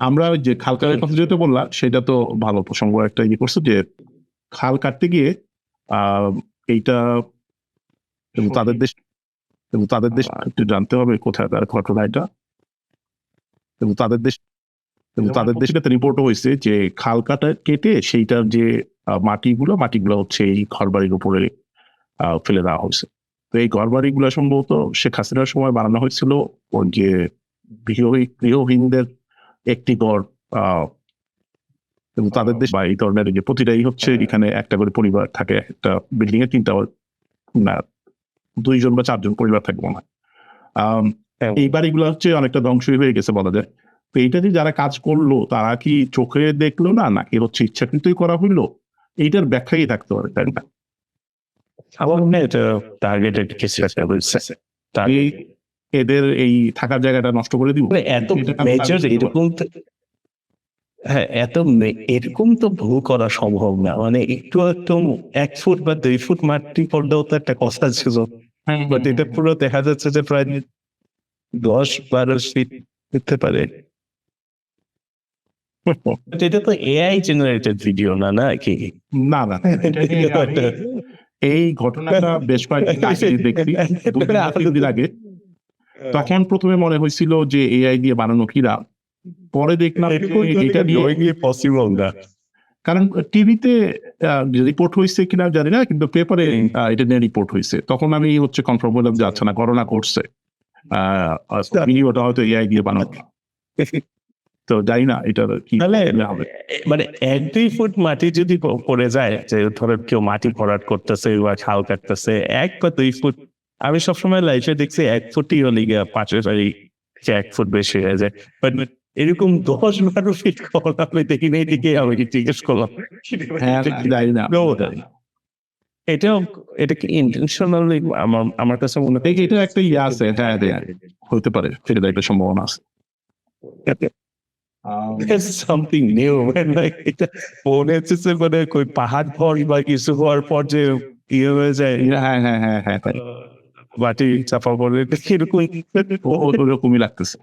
আমরা ওই যে খাল কাটার কথা যেটা বললাম সেটা তো ভালো প্রসঙ্গ একটা ইয়ে করছো যে খাল কাটতে গিয়ে এইটা এবং তাদের দেশ একটু জানতে হবে কোথায় তার ঘটনা এটা এবং তাদের দেশে একটা রিপোর্টও হয়েছে যে খাল কাটা কেটে সেইটার যে মাটিগুলো হচ্ছে এই ঘরবাড়ির উপরে ফেলে দেওয়া হয়েছে। তো এই ঘরবাড়িগুলো সম্ভবত শেখ হাসিনার সময় বানানো হয়েছিল ওর যে গৃহহীনদের একটি ঘর এবং তাদের দেশ বা এই ধরনের যে প্রতিটাই হচ্ছে এখানে একটা করে পরিবার থাকে, একটা বিল্ডিং এ 3টা না 2জন বা 4জন পরিবার থাকে মনে হয়। এই বাড়িগুলো হচ্ছে অনেকটা ধ্বংসই হয়ে গেছে বলা যায়। তো এইটা যে যারা কাজ করলো তারা কি চোখে দেখলো না নাকি হচ্ছে ইচ্ছাকৃতই করা হইলো, এইটার ব্যাখ্যাই থাকতে পারে, তাই না? আমার মনে হয় এটা টার্গেটেড কিছু একটা বলছে। এদের এই থাকার জায়গাটা নষ্ট করে দিব, এত মেজর এরকম হ্যাঁ এরকম তো ভুল করা সম্ভব না। মানে একটু 1 ফুট বা 2 ফুট মাটি পড়লেও তো একটা কথা ছিল, বাট এটা পুরো দেখা যাচ্ছে যে প্রায় 10-12 ফিট হতে পারে। এটা তো এআই জেনারেটেড ভিডিও না নাকি? না এই ঘটনাটা বেশ কয়েকদিন আগে দেখছি, 2-3 দিন আগে। তখন প্রথমে মনে হয়েছিল যে এআই দিয়ে বানানো কিনা, পরে দেখলাম এটা দিয়ে পসিবল না। কারণ টিভিতে রিপোর্ট হয়েছে কিনা জানি না, কিন্তু পেপারে এটা নিয়ে রিপোর্ট হয়েছে। তখন আমি হচ্ছে কনফার্ম বললাম যে আচ্ছা না, করোনা করছে, ভিডিওটা হয়তো এআই দিয়ে বানানো। তো জানি না এটা কি হবে। মানে 1-2 ফুট মাটি যদি পড়ে যায়, যে ধরেন কেউ মাটি ভরাট করতেছে বা খাল কাটতেছে, 1 বা 2 ফুট, আমি সবসময় লাইফে দেখছি 1 ফুটই হলে গিয়ে 5 1 ফুট বেশি হয়ে যায়। বাট এরকম 10-12 ফিট কখন আমি দেখি না, এদিকে আমি জিজ্ঞেস করলাম। হ্যাঁ জানি না। এটা কি ইন্টেনশনালি? আমার কাছে মনে হয় এটা একটা ইয়ে আছে, হ্যাঁ হতে পারে, সেটা একটা সম্ভাবনা আছে। something new, man. Like এটা মনে হচ্ছে মানে কই পাহাড় ভর বা কিছু হওয়ার পর যে ইয়ে হয়ে যায়, হ্যাঁ মাটি চাপা পড়ে এরকম ওরকমই লাগতেছে।